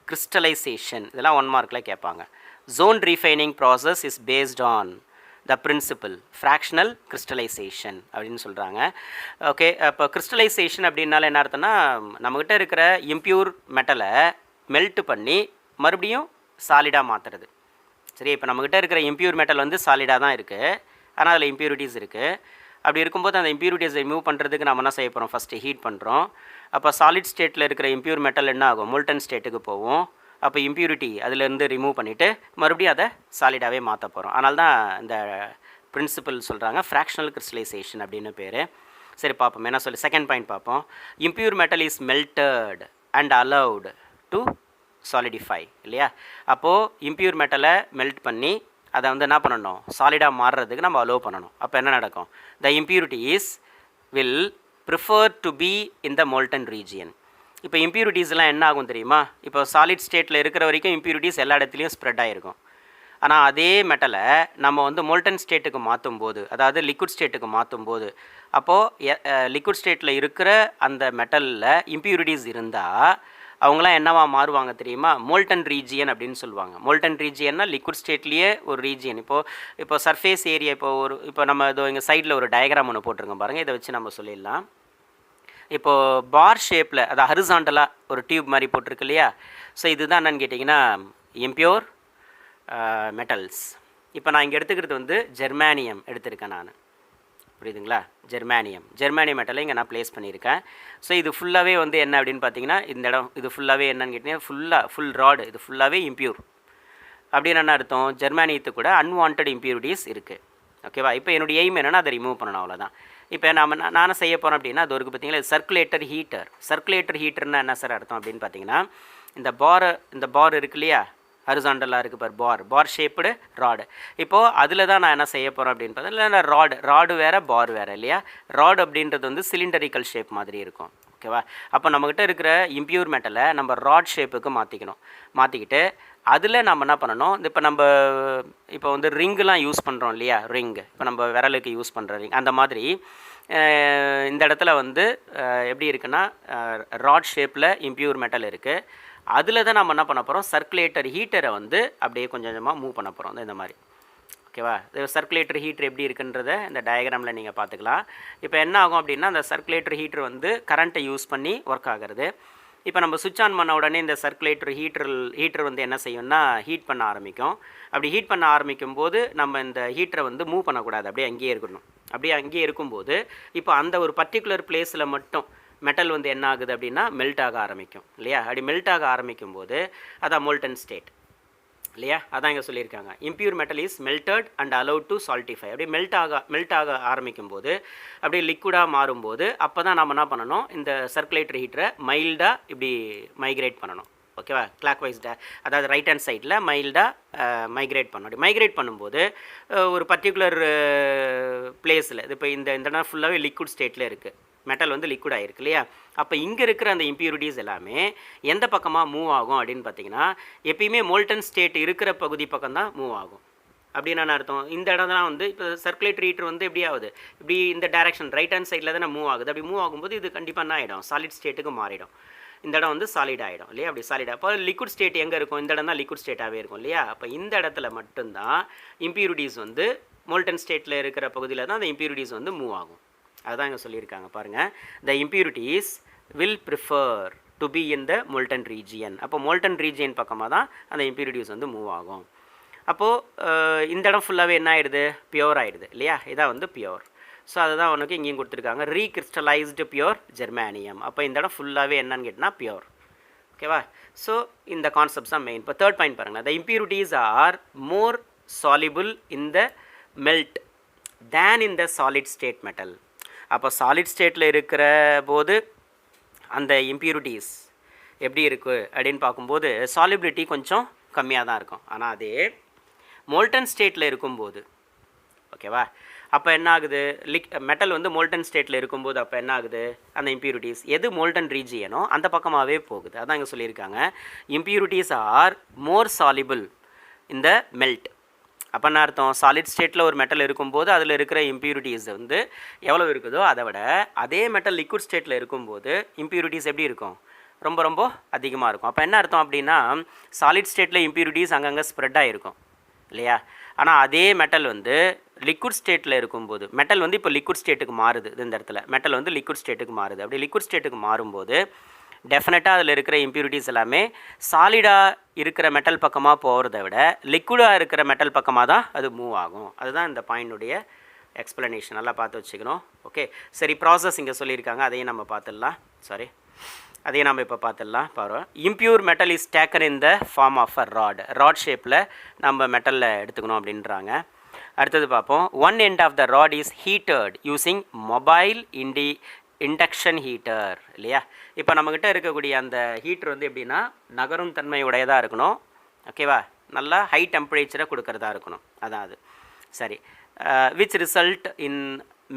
கிறிஸ்டலைசேஷன், இதெல்லாம் 1 மார்க்கில் கேட்பாங்க. Zone refining process is based on the principle fractional crystallisation அப்படின்னு சொல்கிறாங்க. ஓகே, இப்போ கிறிஸ்டலைசேஷன் அப்படின்னால என்ன அர்த்தம்னா நம்மக்கிட்ட இருக்கிற இம்ப்யூர் மெட்டலை மெல்ட் பண்ணி மறுபடியும் சாலிடாக மாற்றுறது. சரி, இப்போ நம்மக்கிட்ட இருக்கிற இம்ப்யூர் மெட்டல் வந்து சாலிடாக தான் இருக்குது, ஆனால் அதில் இம்ப்யூரிட்டிஸ் இருக்குது. அப்படி இருக்கும்போது அந்த இம்ப்யூரிட்டிஸை ரிமூவ் பண்ணுறதுக்கு நம்ம என்ன செய்ய போகிறோம்? ஃபஸ்ட்டு ஹீட் பண்ணுறோம். அப்போ சாலிட் ஸ்டேட்டில் இருக்கிற இம்ப்யூர் மெட்டல் என்ன ஆகும்? மோல்டன் ஸ்டேட்டுக்கு போகும். அப்போ இம்ப்யூரிட்டி அதிலேருந்து ரிமூவ் பண்ணிவிட்டு மறுபடியும் அதை சாலிடாகவே மாற்ற போகிறோம். அதனால தான் இந்த பிரின்சிபல் சொல்கிறாங்க ஃப்ராக்ஷனல் கிறிஸ்டலைசேஷன் அப்படின்னு பேர். சரி, பார்ப்போம் என்ன சொல்லி. செகண்ட் பாயிண்ட் பார்ப்போம். Impure metal is melted and allowed to solidify இல்லையா? அப்போது இம்ப்யூர் மெட்டலை மெல்ட் பண்ணி அதை வந்து என்ன பண்ணணும்? சாலிடாக மாறுறதுக்கு நம்ம அலோவ் பண்ணணும். அப்போ என்ன நடக்கும்? The impurities will prefer to be in the molten region. இப்போ இம்ப்யூரிட்டிஸ்லாம் என்ன ஆகும் தெரியுமா? இப்போ சாலிட் ஸ்டேட்டில் இருக்கிற வரைக்கும் இம்ப்யூரிட்டிஸ் எல்லா இடத்துலையும் ஸ்ப்ரெட் ஆகிருக்கும். ஆனால் அதே மெட்டலை நம்ம வந்து மோல்டன் ஸ்டேட்டுக்கு மாற்றும் போது, அதாவது லிக்விட் ஸ்டேட்டுக்கு மாற்றும் போது, அப்போது லிக்விட் ஸ்டேட்டில் இருக்கிற அந்த மெட்டலில் இம்ப்யூரிட்டிஸ் இருந்தால் அவங்களாம் என்னவா மாறுவாங்க தெரியுமா? மோல்டன் ரீஜியன் அப்படின்னு சொல்லுவாங்க. மோல்டன் ரீஜியன்னா லிக்விட் ஸ்டேட்லேயே ஒரு ரீஜியன். இப்போ சர்ஃபேஸ் ஏரியா, இப்போ நம்ம இதோ இங்கே சைடில் ஒரு டயக்ராம் ஒன்று போட்டிருக்கோம் பாருங்கள். இதை வச்சு நம்ம சொல்லிடலாம். இப்போது பார் ஷேப்பில், அது ஹரிசாண்டலாக ஒரு டியூப் மாதிரி போட்டிருக்கு இல்லையா? ஸோ இதுதான் என்னன்னு கேட்டிங்கன்னா இம்ப்யூர் மெட்டல்ஸ். இப்போ நான் இங்கே எடுத்துக்கிறது வந்து ஜெர்மானியம் எடுத்திருக்கேன் நான். புரியுதுங்களா? ஜெர்மானியம் மெட்டலை இங்கே நான் ப்ளேஸ் பண்ணியிருக்கேன். ஸோ இது ஃபுல்லாகவே வந்து என்ன அப்படின்னு பார்த்தீங்கன்னா இந்த இடம் இது ஃபுல்லாகவே என்னன்னு கேட்டிங்கன்னா ஃபுல் ராடு இது ஃபுல்லாகவே இம்ப்யூர். அப்படின்னு என்ன அர்த்தம்? ஜெர்மானியத்துக்கு கூட அன்வான்ட் இம்ப்யூரிட்டிஸ் இருக்குது. ஓகேவா? இப்போ என்னுடைய எய்ம் என்னென்னா அதை ரிமூவ் பண்ணணும், அவ்வளோதான். இப்போ நானும் செய்ய போகிறேன் அப்படின்னா அது ஒரு பார்த்தீங்கன்னா சர்க்குலேட்டர் ஹீட்டர்னா என்ன சார் அர்த்தம் அப்படின்னு பார்த்தீங்கன்னா இந்த பார் இருக்கு இல்லையா? ஹரிசாண்டலாக இருக்குது பார் பார் ஷேப்டு ராடு. இப்போது அதில் தான் நான் என்ன செய்ய போகிறேன் அப்படின்னு பார்த்தீங்கன்னா ராடு வேறு பார் வேறு இல்லையா? ராடு அப்படின்றது வந்து சிலிண்டரிக்கல் ஷேப் மாதிரி இருக்கும். ஓகேவா? அப்போ நம்மக்கிட்ட இருக்கிற இம்ப்யூர் மெட்டலை நம்ம ராட் ஷேப்புக்கு மாற்றிக்கிட்டு அதில் நம்ம என்ன பண்ணணும்? இப்போ வந்து ரிங்குலாம் யூஸ் பண்ணுறோம் இல்லையா? இப்போ நம்ம விரலுக்கு யூஸ் பண்ணுற ரிங், அந்த மாதிரி இந்த இடத்துல வந்து எப்படி இருக்குன்னா ராட் ஷேப்பில் இம்ப்யூர் மெட்டல் இருக்குது. அதில் தான் நம்ம என்ன பண்ண போகிறோம்? சர்க்குலேட்டர் ஹீட்டரை வந்து அப்படியே கொஞ்சம் கொஞ்சமாக மூவ் பண்ண போகிறோம் இந்த மாதிரி. ஓகேவா? சர்க்குலேட்டர் ஹீட்டர் எப்படி இருக்குன்றதை இந்த டயக்ராமில் நீங்கள் பார்த்துக்கலாம். இப்போ என்ன ஆகும் அப்படின்னா அந்த சர்க்குலேட்டர் ஹீட்டர் வந்து கரண்ட்டை யூஸ் பண்ணி ஒர்க் ஆகிறது. இப்போ நம்ம சுவிட்ச் ஆன் பண்ண உடனே இந்த சர்க்குலேட்டர் ஹீட்டர் வந்து என்ன செய்யும்னா ஹீட் பண்ண ஆரம்பிக்கும். அப்படி ஹீட் பண்ண ஆரம்பிக்கும் போது நம்ம இந்த ஹீட்டரை வந்து மூவ் பண்ணக்கூடாது, அப்படியே அங்கேயே இருக்கணும். அப்படியே அங்கேயே இருக்கும்போது இப்போ அந்த ஒரு பர்டிகுலர் பிளேஸில் மட்டும் மெட்டல் வந்து என்ன ஆகுது அப்படின்னா மெல்ட் ஆக ஆரம்பிக்கும் இல்லையா? அப்படி மெல்ட் ஆக ஆரம்பிக்கும் போது அதான் மோல்டன் ஸ்டேட். இல்லையா? அதான் இங்கே சொல்லியிருக்காங்க. Impure metal is melted and allowed to solidify. அப்படியே மெல்ட் ஆக ஆரம்பிக்கும் போது அப்படியே லிக்விடாக மாறும்போது அப்போ தான் நம்ம என்ன பண்ணணும், இந்த சர்க்குலேட்டரி ஹீட்டரை மைல்டாக இப்படி மைக்ரேட் பண்ணணும். ஓகேவா? கிளாக் வைஸ் அதாவது ரைட் ஹேண்ட் சைடில் மைல்டாக மைக்ரேட் பண்ணணும். அப்படி மைக்ரேட் பண்ணும்போது ஒரு பர்டிகுலர் பிளேஸில் இது இப்போ இந்த இடம் ஃபுல்லாகவே லிக்விட் ஸ்டேட்டில் இருக்குது, மெட்டல் வந்து லிக்விட் ஆகிருக்கு இல்லையா? அப்போ இங்கே இருக்கிற அந்த இம்ப்யூரிட்டிஸ் எல்லாமே எந்த பக்கமாக மூவ் ஆகும் அப்படின்னு பார்த்தீங்கன்னா, எப்பயுமே மோல்டன் ஸ்டேட் இருக்கிற பகுதி பக்கம் தான் மூவ் ஆகும். அப்படின்னு என்ன அர்த்தம், இந்த இடம் தான் வந்து இப்போ சர்க்குலேட்டரி ஹீட்டர் வந்து எப்படி ஆகுது, இப்படி இந்த டைரக்ஷன் ரைட் ஹேண்ட் சைடில் தானே மூவ் ஆகுது. அப்படி மூவ் ஆகும்போது இது கண்டிப்பாக என்ன ஆகிடும், சாலிட் ஸ்டேட்டுக்கு மாறிடும். இந்த இடம் வந்து சாலிட் ஆகிடும் இல்லையா? அப்படி சாலிட். அப்போ லிக்விட் ஸ்டேட் எங்கே இருக்கும், இந்த இடம் தான் லிக்விட் ஸ்டேட்டாகவே இருக்கும் இல்லையா? அப்போ இந்த இடத்துல மட்டும்தான் இம்ப்யூரிட்டிஸ் வந்து மோல்டன் ஸ்டேட்டில் இருக்கிற பகுதியில் தான் அந்த இம்ப்யூரிட்டிஸ் வந்து மூவ் ஆகும். அதுதான் இங்கே சொல்லியிருக்காங்க பாருங்கள். The impurities will prefer to be in the molten region. அப்போ மோல்டன் ரீஜியன் பக்கமாக தான் அந்த இம்ப்யூரிட்டிஸ் வந்து மூவ் ஆகும். அப்போது இந்த இடம் ஃபுல்லாகவே என்ன ஆகிடுது, பியோர் ஆகிடுது இல்லையா? இதான் வந்து பியோர். ஸோ அதுதான் உனக்கு இங்கேயும் கொடுத்துருக்காங்க, ரீகிறிஸ்டலைஸ்டு பியோர் ஜெர்மானியம். அப்போ இந்த இடம் ஃபுல்லாகவே என்னன்னு கேட்டால் பியோர். ஓகேவா? ஸோ இந்த கான்செப்ட்ஸ் தான் மெயின். இப்போ தேர்ட் பாயிண்ட் பாருங்கள். The impurities are more soluble in the melt than in the solid state metal. அப்போ சாலிட் ஸ்டேட்டில் இருக்கிற போது அந்த இம்ப்யூரிட்டிஸ் எப்படி இருக்குது அப்படின்னு பார்க்கும்போது சாலிபிலிட்டி கொஞ்சம் கம்மியாக தான் இருக்கும். ஆனால் அதே மோல்டன் ஸ்டேட்டில் இருக்கும்போது, ஓகேவா, அப்போ என்ன ஆகுது, மெட்டல் வந்து மோல்டன் ஸ்டேட்டில் இருக்கும்போது அப்போ என்ன ஆகுது, அந்த இம்ப்யூரிட்டிஸ் எது மோல்டன் ரீஜியனோ அந்த பக்கமாகவே போகுது. அதான் இங்கே சொல்லியிருக்காங்க, impurities are more soluble in the melt. அப்போ என்ன அர்த்தம், சாலிட் ஸ்டேட்டில் ஒரு மெட்டல் இருக்கும்போது அதில் இருக்கிற இம்ப்யூரிட்டிஸ் வந்து எவ்வளோ இருக்குதோ அதை விட அதே மெட்டல் லிக்விட் ஸ்டேட்டில் இருக்கும்போது இம்ப்யூரிட்டிஸ் எப்படி இருக்கும், ரொம்ப ரொம்ப அதிகமாக இருக்கும். அப்போ என்ன அர்த்தம் அப்படின்னா, சாலிட் ஸ்டேட்டில் இம்ப்யூரிட்டிஸ் அங்கங்கே ஸ்ப்ரெட் ஆகிருக்கும் இல்லையா? ஆனால் அதே மெட்டல் வந்து லிக்விட் ஸ்டேட்டில் இருக்கும்போது, மெட்டல் வந்து இப்போ லிக்விட் ஸ்டேட்டுக்கு மாறுது, இந்த இடத்துல மெட்டல் வந்து லிக்விட் ஸ்டேட்டுக்கு மாறுது. அப்படி லிக்விட் ஸ்டேட்டுக்கு மாறும்போது டெஃபினட்டாக அதில் இருக்கிற இம்ப்யூரிட்டிஸ் எல்லாமே சாலிடாக இருக்கிற மெட்டல் பக்கமாக போகிறத விட லிக்விடாக இருக்கிற மெட்டல் பக்கமாக தான் அது மூவ் ஆகும். அதுதான் இந்த பாயிண்டுடைய எக்ஸ்ப்ளனேஷன். நல்லா பார்த்து வச்சுக்கணும். ஓகே, சரி, ப்ராசஸ் இங்கே சொல்லியிருக்காங்க, அதையும் நம்ம பார்த்துடலாம். அதையும் நம்ம இப்போ பார்த்துடலாம். பாருங்கள், impure metal is taken in the form of a rod ஷேப்பில் நம்ம மெட்டலில் எடுத்துக்கணும் அப்படின்றாங்க. அடுத்தது பார்ப்போம். One end of the rod is heated using mobile induction heater இல்லையா? இப்போ நம்மக்கிட்ட இருக்கக்கூடிய அந்த ஹீட்டர் வந்து எப்படின்னா நகரும் தன்மை உடையதாக இருக்கணும். ஓகேவா? நல்லா ஹை டெம்பரேச்சரை கொடுக்கறதா இருக்கணும். அதாவது சரி, which result in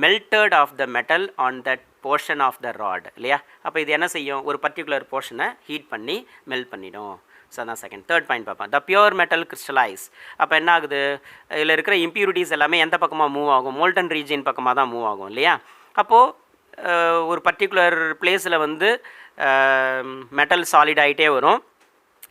melted of the metal on that portion of the rod இல்லையா? அப்போ இது என்ன செய்யும், ஒரு பர்டிகுலர் போர்ஷனை ஹீட் பண்ணி மெல்ட் பண்ணிடும். ஸோ அதான் செகண்ட். தேர்ட் பாயிண்ட் பார்ப்போம். த பியூர் மெட்டல் கிறிஸ்டலைஸ். அப்போ என்ன ஆகுது, இதில் இருக்கிற இம்ப்யூரிட்டிஸ் எல்லாமே எந்த பக்கமாக மூவ் ஆகும், மோல்டன் ரீஜியன் பக்கமாக தான் மூவ் ஆகும் இல்லையா? அப்போது ஒரு பர்டிகுலர் பிளேஸில் வந்து மெட்டல் சாலிட் ஆகிட்டே வரும்.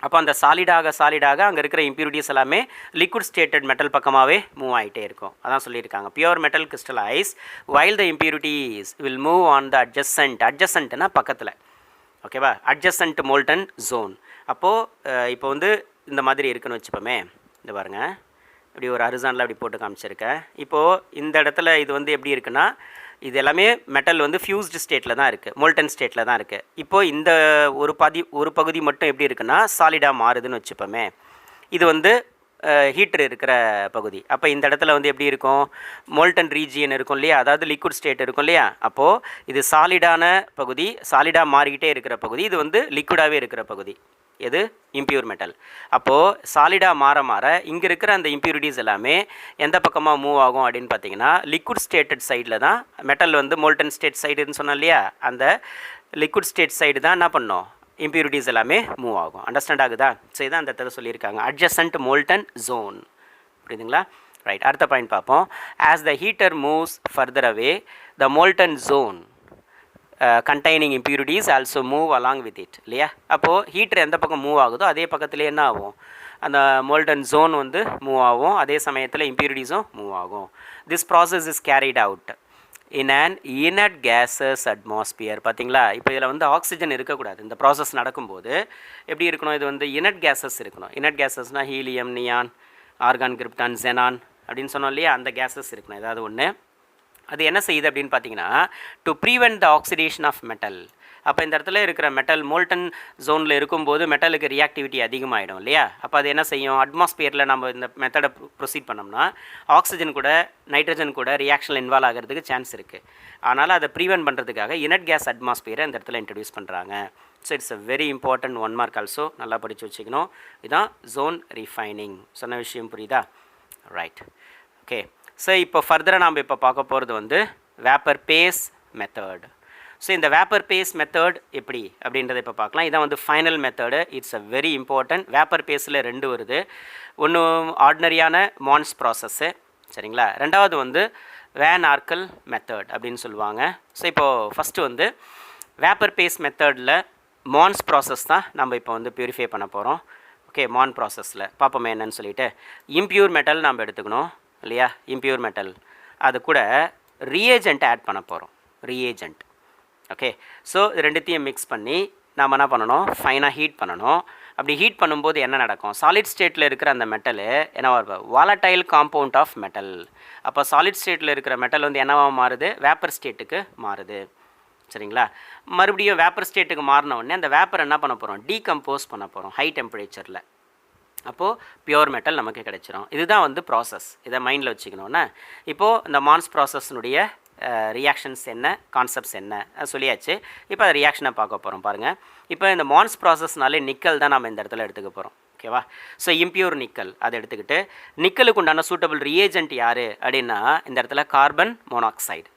அப்போ அந்த சாலிடாக அங்கே இருக்கிற இம்ப்யூரிட்டிஸ் எல்லாமே லிக்விட் ஸ்டேட்டட் மெட்டல் பக்கமாகவே மூவ் ஆகிட்டே இருக்கும். அதான் சொல்லியிருக்காங்க, pure metal crystallise while the impurities will move on the அட்ஜசன்ட்னா பக்கத்தில். ஓகேவா? Adjacent molten zone. அப்போது இப்போ வந்து இந்த மாதிரி இருக்குன்னு வச்சுப்போமே, இந்த பாருங்கள், இப்படி ஒரு ஹரிசாண்டலாக அப்படி போட்டு காமிச்சிருக்கேன். இப்போது இந்த இடத்துல இது வந்து எப்படி இருக்குன்னா, இது எல்லாமே மெட்டல் வந்து ஃபியூஸ்டு ஸ்டேட்டில் தான் இருக்குது, மோல்டன் ஸ்டேட்டில் தான் இருக்குது. இப்போது இந்த ஒரு பகுதி மட்டும் எப்படி இருக்குன்னா சாலிடாக மாறுதுன்னு வச்சுப்போமே, இது வந்து ஹீட்டர் இருக்கிற பகுதி. அப்போ இந்த இடத்துல வந்து எப்படி இருக்கும், மோல்டன் ரீஜியன் இருக்கும் இல்லையா, அதாவது லிக்விட் ஸ்டேட் இருக்கும் இல்லையா? அப்போது இது சாலிடான பகுதி, சாலிடாக மாறிக்கிட்டே இருக்கிற பகுதி, இது வந்து லிக்விடாகவே இருக்கிற பகுதி, எது இம்ப்யூர் மெட்டல். அப்போது சாலிடாக மாற இங்கே இருக்கிற அந்த இம்ப்யூரிட்டிஸ் எல்லாமே எந்த பக்கமாக மூவ் ஆகும் அப்படின்னு பார்த்தீங்கன்னா லிக்விட் ஸ்டேட்டட் சைடில் தான். மெட்டல் வந்து மோல்டன் ஸ்டேட் சைடுன்னு சொன்னோம் இல்லையா, அந்த லிக்விட் ஸ்டேட் சைடு தான் என்ன பண்ணோம், இம்ப்யூரிட்டிஸ் எல்லாமே மூவ் ஆகும். அண்டர்ஸ்டாண்ட் ஆகுதா? ஸோ இதான் அந்த இடத்துல சொல்லியிருக்காங்க, அட்ஜசன்ட் மோல்டன் ஜோன். புரியுதுங்களா? ரைட், அடுத்த பாயிண்ட் பார்ப்போம். As the heater moves further away the molten zone containing impurities also move along with it இல்லையா? அப்போது ஹீட்டர் எந்த பக்கம் மூவ் ஆகுதோ அதே பக்கத்துலேயே என்ன ஆகும், அந்த மோல்டன் ஜோன் வந்து மூவ் ஆகும், அதே சமயத்தில் இம்ப்யூரிட்டிஸும் மூவ் ஆகும். This process is carried out in an inert gases atmosphere. பார்த்தீங்களா? இப்போ இதில் வந்து ஆக்சிஜன் இருக்கக்கூடாது. இந்த ப்ராசஸ் நடக்கும்போது எப்படி இருக்கணும், இது வந்து இனட் கேஸஸ் இருக்கணும். இனட் கேஸஸ்னால் helium, neon, argon, krypton, xenon அப்படின்னு சொன்னோம் இல்லையா, அந்த கேஸஸ் இருக்கணும் ஏதாவது ஒன்று. அது என்ன செய்யுது அப்படின்னு பார்த்தீங்கன்னா, to prevent the oxidation of metal, அப்போ இந்த இடத்துல இருக்கிற மெட்டல் மோல்டன் ஜோனில் இருக்கும்போது மெட்டலுக்கு ரியாக்டிவிட்டி அதிகமாகிடும் இல்லையா. அப்போ அது என்ன செய்யும், அட்மாஸ்பியரில் நம்ம இந்த மெத்தடை ப்ரொசீட் பண்ணோம்னா ஆக்சிஜன் கூட நைட்ரஜன் கூட ரியாக்ஷனில் இன்வால்வ் ஆகிறதுக்கு சான்ஸ் இருக்குது. அதனால் அதை ப்ரிவென்ட் பண்ணுறதுக்காக இனட் கேஸ் அட்மாஸ்பியரை இந்த இடத்துல இன்ட்ரடியூஸ் பண்ணுறாங்க. So it's a very important 1 mark also, நல்லா படித்து வச்சுக்கணும். இதுதான் ஜோன் ரீஃபைனிங். சொன்ன விஷயம் புரியுதா? Right, okay. ஸோ இப்போ ஃபர்தராக நாம் இப்போ பார்க்க போகிறது வந்து வேப்பர் பேஸ் மெத்தட். ஸோ இந்த வேப்பர் பேஸ் மெத்தட் எப்படி அப்படின்றத இப்போ பார்க்கலாம். இதான் வந்து final method. It's a very important. Vapour பேஸில் 2 வருது. ஒன்று ஆர்டினரியான மான்ஸ் ப்ராசஸ்ஸு, சரிங்களா. ரெண்டாவது வந்து வேன் ஆர்க்கல் மெத்தட் அப்படின்னு சொல்லுவாங்க. ஸோ இப்போது ஃபஸ்ட்டு வந்து வேப்பர் பேஸ் மெத்தடில் மான்ஸ் ப்ராசஸ் தான் நம்ம இப்போ வந்து பியூரிஃபை பண்ண போகிறோம். ஓகே, மான் ப்ராசஸில் பார்ப்போமே என்னன்னு சொல்லிட்டு. இம்ப்யூர் மெட்டல் நம்ம எடுத்துக்கணும் இல்லையா. இம்ப்யூர் மெட்டல் அது கூட ரியேஜென்ட் ஆட் பண்ண போகிறோம். Reagent, okay. ஸோ ரெண்டுத்தையும் மிக்ஸ் பண்ணி நாம் என்ன பண்ணணும், ஃபைனாக ஹீட் பண்ணணும். அப்படி ஹீட் பண்ணும்போது என்ன நடக்கும், சாலிட் ஸ்டேட்டில் இருக்கிற அந்த மெட்டலு என்னவா இருக்கும், வாலடைல் காம்பவுண்ட் ஆஃப் மெட்டல். அப்போ சாலிட் ஸ்டேட்டில் இருக்கிற மெட்டல் வந்து என்னவாக மாறுது, வேப்பர் ஸ்டேட்டுக்கு மாறுது, சரிங்களா. மறுபடியும் வேப்பர் ஸ்டேட்டுக்கு மாறின உடனே அந்த வேப்பர் என்ன பண்ண போகிறோம், டீகம்போஸ் பண்ண போகிறோம் ஹை டெம்பரேச்சரில். அப்போது பியோர் மெட்டல் நமக்கு கிடைச்சிரும். இதுதான் வந்து ப்ராசஸ். இதை மைண்டில் வச்சுக்கணுன்னா இப்போது இந்த மான்ஸ் ப்ராசஸ்னுடைய ரியாக்ஷன்ஸ் என்ன, கான்செப்ட்ஸ் என்ன சொல்லியாச்சு. இப்போ அந்த ரியாக்ஷனை பார்க்க போகிறோம் பாருங்கள். இப்போ இந்த மான்ஸ் ப்ராசஸ்னாலே நிக்கல் தான் நம்ம இந்த இடத்துல எடுத்துக்க போகிறோம், ஓகேவா. ஸோ இம்ப்யூர் நிக்கல் அதை எடுத்துக்கிட்டு, நிக்கலுக்கு உண்டான சூட்டபிள் ரியேஜென்ட் யார் அப்படின்னா இந்த இடத்துல கார்பன் மோனாக்சைடு.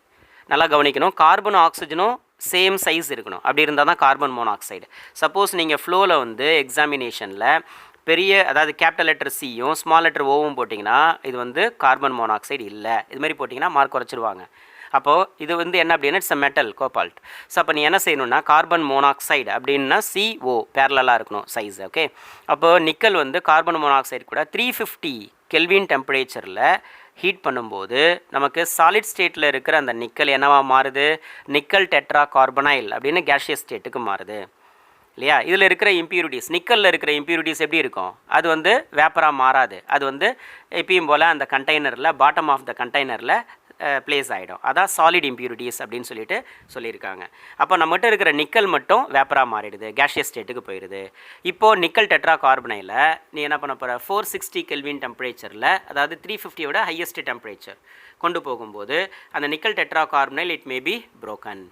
நல்லா கவனிக்கணும், கார்பனும் ஆக்சிஜனும் சேம் சைஸ் இருக்கணும். அப்படி இருந்தால் தான் கார்பன் மோனாக்சைடு. சப்போஸ் நீங்கள் ஃப்ளோவில் வந்து எக்ஸாமினேஷனில் பெரிய, அதாவது கேபிட்டல் லெட்டர் சியும் ஸ்மால் லெட்டர் ஓவும் போட்டிங்கன்னா இது வந்து கார்பன் மோனாக்சைடு இல்லை, இது மாதிரி போட்டிங்கன்னா மார்க் குறைச்சிருவாங்க. அப்போது இது வந்து என்ன அப்படின்னா it's a metal cobalt. So அப்போ நீ என்ன செய்யணும்னா கார்பன் மோனாக்சைடு அப்படின்னா CO பேரலாக இருக்கணும் சைஸ், ஓகே. அப்போது நிக்கல் வந்து கார்பன் மோனாக்சைடு கூட 350 கெல்வின் டெம்பரேச்சரில் ஹீட் பண்ணும்போது நமக்கு சாலிட் ஸ்டேட்டில் இருக்கிற அந்த நிக்கல் என்னவாக மாறுது, நிக்கல் டெட்ரா கார்பனைல் அப்படின்னு கேஷியஸ் ஸ்டேட்டுக்கு மாறுது இல்லையா. இதில் இருக்கிற இம்ப்யூரிட்டிஸ், நிக்கலில் இருக்கிற இம்ப்யூரிட்டிஸ் எப்படி இருக்கும், அது வந்து வேப்பராக மாறாது. அது வந்து எப்பயும் போல் அந்த கண்டெய்னரில் பாட்டம் ஆஃப் த கண்டெய்னரில் பிளேஸ் ஆகிடும். அதான் சாலிட் இம்ப்யூரிட்டிஸ் அப்படின்னு சொல்லியிருக்காங்க. அப்போ நம்மகிட்ட இருக்கிற நிக்கல் மட்டும் வேப்பராக மாறிடுது, கேஷியஸ் ஸ்டேட்டுக்கு போயிடுது. இப்போது நிக்கல் டெட்ரா கார்பனையில் நீ என்ன பண்ண போகிற, 460 கெல்வின் டெம்பரேச்சரில், அதாவது 350 விட ஹையஸ்ட் டெம்பரேச்சர் கொண்டு போகும்போது அந்த nickel tetra carbonyl it may B broken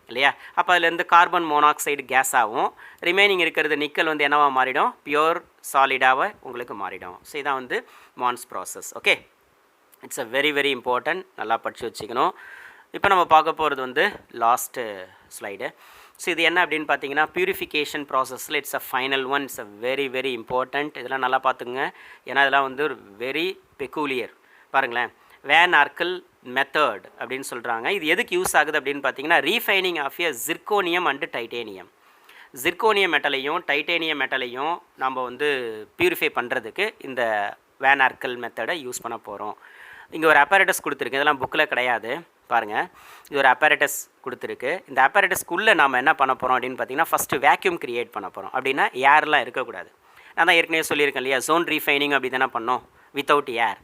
இல்லையா. அப்போ அதுலேருந்து கார்பன் மோனாக்சைடு கேஸாகவும் ரிமைனிங் இருக்கிறது நிக்கல் வந்து என்னவாக மாறிடும், பியோர் சாலிடாக உங்களுக்கு மாறிடும். ஸோ இதான் வந்து மான்ஸ் process, okay. It's a very very important, நல்லா படித்து வச்சுக்கணும். இப்போ நம்ம பார்க்க போகிறது வந்து லாஸ்ட்டு ஸ்லைடு. ஸோ இது என்ன அப்படின்னு பார்த்தீங்கன்னா பியூரிஃபிகேஷன் ப்ராசஸில் it's a final one. It's a very very important. இதெல்லாம் நல்லா பார்த்துங்க, ஏன்னா இதெல்லாம் வந்து ஒரு வெரி பெக்கூலியர். பாருங்களேன், வேன் ஆர்க்கல் மெத்தட் அப்படின்னு சொல்கிறாங்க. இது எதுக்கு யூஸ் ஆகுது அப்படின்னு பார்த்தீங்கன்னா refining of a zirconium and titanium. Zirconium மெட்டலையும் டைட்டேனியம் மெட்டலையும் நம்ம வந்து பியூரிஃபை பண்ணுறதுக்கு இந்த வேன் ஆர்க்கல் மெத்தடை யூஸ் பண்ண போகிறோம். இங்கே ஒரு அப்பரேட்டஸ் கொடுத்துருக்கு, இதெல்லாம் புக்கில் கிடையாது பாருங்கள். இது ஒரு அப்பரேட்டஸ் கொடுத்துருக்கு. இந்த அப்பரேட்டஸ்க்குள்ளே நாம் என்ன பண்ண போகிறோம் அப்படின்னு பார்த்தீங்கன்னா ஃபஸ்ட்டு வேக்யூம் க்ரியேட் பண்ண போகிறோம். அப்படின்னா ஏர்லாம் இருக்கக்கூடாது. நான் தான் ஏற்கனவே சொல்லியிருக்கேன் இல்லையா, ஜோன் ரீஃபைனிங் அப்படி தானே பண்ணோம் வித்தவுட் ஏர்.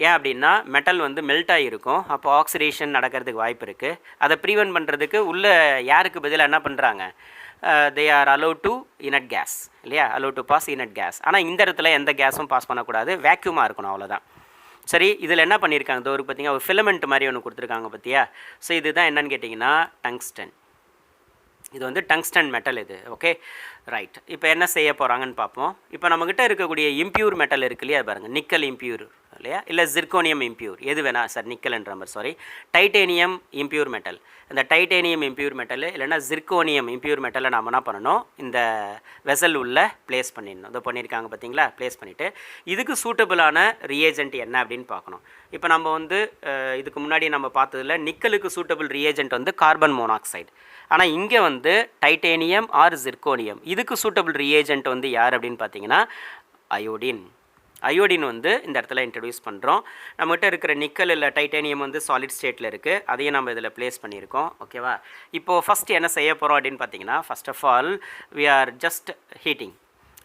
ஏன் அப்படின்னா மெட்டல் வந்து மெல்ட் ஆகிருக்கும், அப்போ ஆக்சிடேஷன் நடக்கிறதுக்கு வாய்ப்பு இருக்குது. அதை ப்ரிவென்ட் பண்ணுறதுக்கு உள்ள ஏருக்கு பதிலாக என்ன பண்ணுறாங்க, they are allow to inert gas இல்லையா, allow to pass inert gas. ஆனால் இந்த இடத்துல எந்த கேஸும் பாஸ் பண்ணக்கூடாது, வேக்யூமாக இருக்கணும், அவ்வளோதான். சரி, இதில் என்ன பண்ணியிருக்காங்க, ஒரு பார்த்திங்கன்னா ஒரு ஃபிலமெண்ட் மாதிரி ஒன்று கொடுத்துருக்காங்க பார்த்தியா. ஸோ இதுதான் என்னன்னு கேட்டிங்கன்னா டங்ஸ்டன். இது வந்து டங்ஸ்டன் மெட்டல் இது, ஓகே ரைட். இப்போ என்ன செய்ய போகிறாங்கன்னு பார்ப்போம். இப்போ நம்மக்கிட்ட இருக்கக்கூடிய இம்ப்யூர் மெட்டல் இருக்கு இல்லையா, பாருங்கள், நிக்கல் இம்ப்யூர் இல்லையா, இல்லை ஜிர்கோனியம் இம்ப்யூர், எது வேணால் சார், நிக்கல்ன்ற மாதிரி சாரி, டைட்டேனியம் இம்ப்யூர் மெட்டல். இந்த டைட்டேனியம் இம்ப்யூர் மெட்டல் இல்லைனா ஜிர்கோனியம் இம்ப்யூர் மெட்டலை நாம் என்ன பண்ணணும், இந்த வெசல் உள்ள ப்ளேஸ் பண்ணிடணும். இதை பண்ணியிருக்காங்க பார்த்தீங்களா, ப்ளேஸ் பண்ணிவிட்டு இதுக்கு சூட்டபிளான ரியேஜென்ட் என்ன அப்படின்னு பார்க்கணும். இப்போ நம்ம வந்து இதுக்கு முன்னாடி நம்ம பார்த்ததில் நிக்கலுக்கு சூட்டபிள் ரியேஜென்ட் வந்து கார்பன் மோனாக்சைடு. ஆனால் இங்கே வந்து டைட்டேனியம் ஆர் ஜிர்கோனியம், இதுக்கு சூட்டபிள் ரியேஜென்ட் வந்து யார் அப்படின்னு பார்த்தீங்கன்னா அயோடின். அயோடின் வந்து இந்த இடத்துல இன்ட்ரடியூஸ் பண்ணுறோம். நம்மகிட்ட இருக்கிற நிக்கல் இல்லை டைட்டேனியம் வந்து சாலிட் ஸ்டேட்டில் இருக்குது, அதையும் நம்ம இதில் ப்ளேஸ் பண்ணியிருக்கோம், ஓகேவா. இப்போது ஃபஸ்ட்டு என்ன செய்ய போகிறோம் அப்படின்னு பார்த்தீங்கன்னா first of all we are just heating.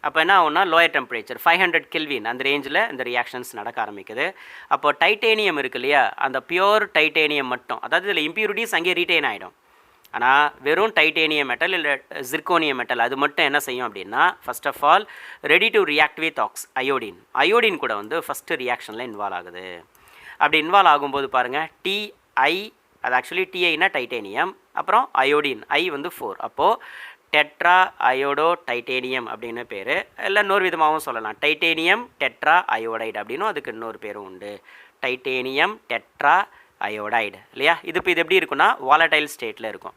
அப்போ என்ன ஆகும்னா லோயர் டெம்பரேச்சர் 500 கெல்வின் அந்த ரேஞ்சில் இந்த ரியாக்ஷன்ஸ் நடக்க ஆரம்பிக்குது. அப்போ டைட்டேனியம் இருக்கு இல்லையா, அந்த பியோர் டைட்டேனியம் மட்டும், அதாவது இதில் இம்ப்யூரிட்டிஸ் அங்கேயே ரீட்டைன் ஆகிடும். ஆனால் வெறும் டைட்டேனியம் மெட்டல் இல்லை ஜிர்கோனியம் மெட்டல் அது மட்டும் என்ன செய்யும் அப்படின்னா first of all ready to react with iodine கூட வந்து ஃபஸ்ட்டு ரியாக்ஷனில் இன்வால்வ் ஆகுது. அப்படி இன்வால்வ் ஆகும்போது பாருங்கள் டிஐ, அது ஆக்சுவலி டிஐனா டைட்டேனியம், அப்புறம் அயோடின் ஐ வந்து 4, அப்போது டெட்ரா அயோடோ டைட்டேனியம் அப்படின்னு பேர். இல்லை இன்னொரு விதமாகவும் சொல்லலாம், டைட்டேனியம் டெட்ரா அயோடைடு அப்படின்னும் அதுக்கு இன்னொரு பேரும் உண்டு, டைட்டேனியம் டெட்ரா அயோடைடு இல்லையா. இது இப்போ இது எப்படி இருக்குன்னா வாலடைல் ஸ்டேட்டில் இருக்கும்,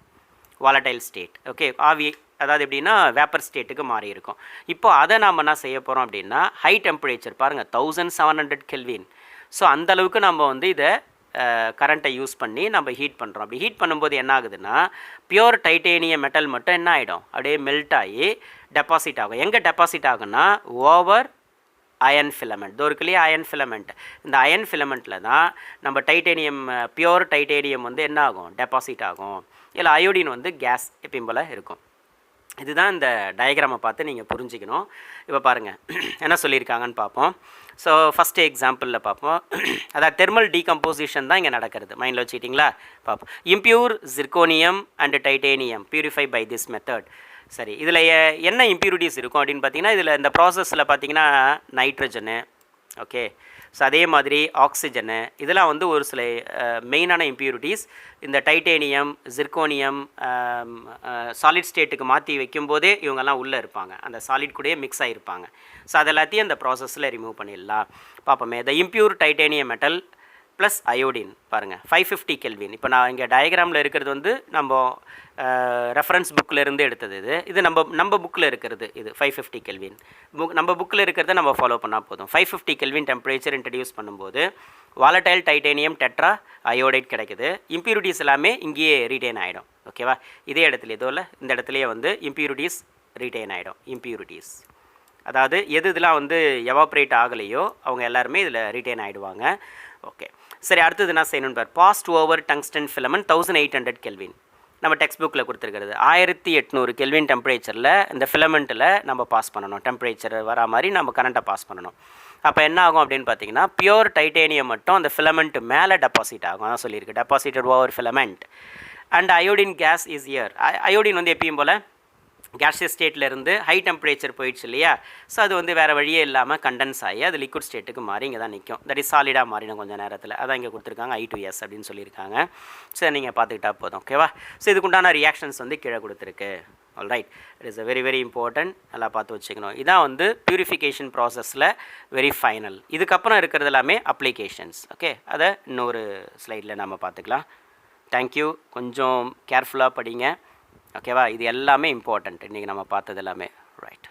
வாலடைல் ஸ்டேட். ஓகே, ஆவி அதாவது எப்படின்னா வேப்பர் ஸ்டேட்டுக்கு மாறி இருக்கும். இப்போ அதை நாம் என்ன செய்ய போகிறோம் அப்படின்னா ஹை டெம்பரேச்சர் பாருங்கள் 1700 கெல்வின். ஸோ அந்தளவுக்கு நம்ம வந்து இதை கரண்ட்டை யூஸ் பண்ணி நம்ம ஹீட் பண்ணுறோம். அப்படி ஹீட் பண்ணும்போது என்ன ஆகுதுன்னா பியூர் டைட்டேனியம் மெட்டல் மட்டும் என்ன ஆகிடும், அப்படியே மெல்ட் ஆகி டெபாசிட் ஆகும். எங்கே டெபாசிட் ஆகுன்னா ஓவர் அயன் ஃபிலமெண்ட். இருக்கு இல்லையா அயன் ஃபிலமெண்ட், இந்த அயன் ஃபிலமெண்ட்டில் தான் நம்ம டைட்டேனியம் பியூர் டைட்டேனியம் வந்து என்ன ஆகும், டெபாசிட் ஆகும். இல்லை அயோடின் வந்து கேஸ் எப்பயும் போல் இருக்கும். இதுதான் இந்த டயக்ராமை பார்த்து நீங்கள் புரிஞ்சிக்கணும். இப்போ பாருங்கள் என்ன சொல்லியிருக்காங்கன்னு பார்ப்போம். ஸோ ஃபஸ்ட்டு எக்ஸாம்பிளில் பார்ப்போம். அதாவது தெர்மல் டீகம்போசிஷன் தான் இங்கே நடக்கிறது, மைண்டில் வச்சுக்கிட்டிங்களா பார்ப்போம். Impure zirconium and titanium purify by this method. சரி, இதில் என்ன இம்ப்யூரிட்டிஸ் இருக்கும் அப்படின்னு பார்த்தீங்கன்னா இதில் இந்த ப்ராசஸில் பார்த்தீங்கன்னா நைட்ரஜனு, ஓகே, ஸோ அதே மாதிரி ஆக்சிஜனு, இதெல்லாம் வந்து ஒரு சில மெயினான இம்ப்யூரிட்டிஸ். இந்த டைட்டேனியம் ஜிர்கோனியம் சாலிட் ஸ்டேட்டுக்கு மாற்றி வைக்கும்போதே இவங்கெல்லாம் உள்ளே இருப்பாங்க, அந்த சாலிட் கூடயே மிக்ஸ் ஆகிருப்பாங்க. ஸோ அதெல்லாத்தையும் அந்த ப்ராசஸில் ரிமூவ் பண்ணிடலாம். பார்ப்போமே, the impure titanium metal plus iodine பாருங்கள் 550 கெல்வின். இப்போ நான் இங்கே டயக்ராமில் இருக்கிறது வந்து நம்ம ரெஃபரன்ஸ் புக்கில் இருந்து எடுத்தது. இது நம்ம புக்கில் இருக்கிறது இது 550 கெல்வின். நம்ம புக்கில் இருக்கிறத நம்ம ஃபாலோ பண்ணால் போதும். 550 கெல்வின் டெம்பரேச்சர் இன்ட்ரடியூஸ் பண்ணும்போது வாலடைல் டைட்டேனியம் டெட்ரா அயோடைட் கிடைக்குது. இம்ப்யூரிட்டிஸ் எல்லாமே இங்கேயே ரீட்டைன் ஆகிடும். ஓகேவா, இதே இடத்துல இதோ இல்லை இந்த இடத்துலையே வந்து இம்ப்யூரிட்டிஸ் ரீட்டைன் ஆகிடும். இம்ப்யூரிட்டிஸ் அதாவது இதெல்லாம் வந்து எவாப்ரேட் ஆகலையோ அவங்க எல்லாருமே இதில் ரீட்டைன் ஆகிடுவாங்க. ஓகே, சரி, அடுத்தது என்ன செய்யணும்னு பார். Passed over tungsten filament 1800 kelvin. நம்ம டெக்ஸ்ட் புக்கில் கொடுத்துருக்கிறது 1800 கெல்வின் டெம்பரேச்சரில் இந்த ஃபிலமெண்ட்டில் நம்ம பாஸ் பண்ணணும். டெம்பரேச்சர் வரா மாதிரி நம்ம கரண்ட்டை பாஸ் பண்ணணும். அப்போ என்ன ஆகும் அப்படின்னு பார்த்தீங்கன்னா பியூர் டைட்டேனியம் மட்டும் அந்த ஃபிலமெண்ட் மேலே டெபாசிட் ஆகும். அதான் சொல்லியிருக்கு, deposited over filament. And iodine gas is year. Iodine வந்து எப்பயும் போல் கேஷியஸ் ஸ்டேட்லேருந்து ஹை டெம்பரேச்சர் போயிடுச்சு இல்லையா. ஸோ அது வந்து வேறு வழியே இல்லாமல் கண்டென்ஸ் ஆகி அது லிக்விட் ஸ்டேட்டுக்கு மாறி இங்கே தான் நிற்கும். தட் இஸ் சாலிடாக மாறிடும் கொஞ்சம் நேரத்தில். அதான் இங்கே கொடுத்துருக்காங்க I2S அப்படின்னு சொல்லியிருக்காங்க. ஸோ நீங்கள் பார்த்துக்கிட்டா போதும். ஓகேவா, ஸோ இதுக்குண்டான ரியாக்ஷன்ஸ் வந்து கீழே கொடுத்துருக்கு. Alright, it is a very very important, நல்லா பார்த்து வச்சுக்கணும். இதான் வந்து பியூரிஃபிகேஷன் ப்ராசஸில் வெரி ஃபைனல். இதுக்கப்புறம் இருக்கிறது எல்லாமே அப்ளிகேஷன்ஸ். ஓகே, அதை இன்னொரு ஸ்லைடில் நம்ம பார்த்துக்கலாம். தேங்க்யூ. கொஞ்சம் கேர்ஃபுல்லாக படிங்க. ஓகேவா, இது எல்லாமே இம்பார்ட்டண்ட் இன்றைக்கி நம்ம பார்த்தது எல்லாமே. ரைட்.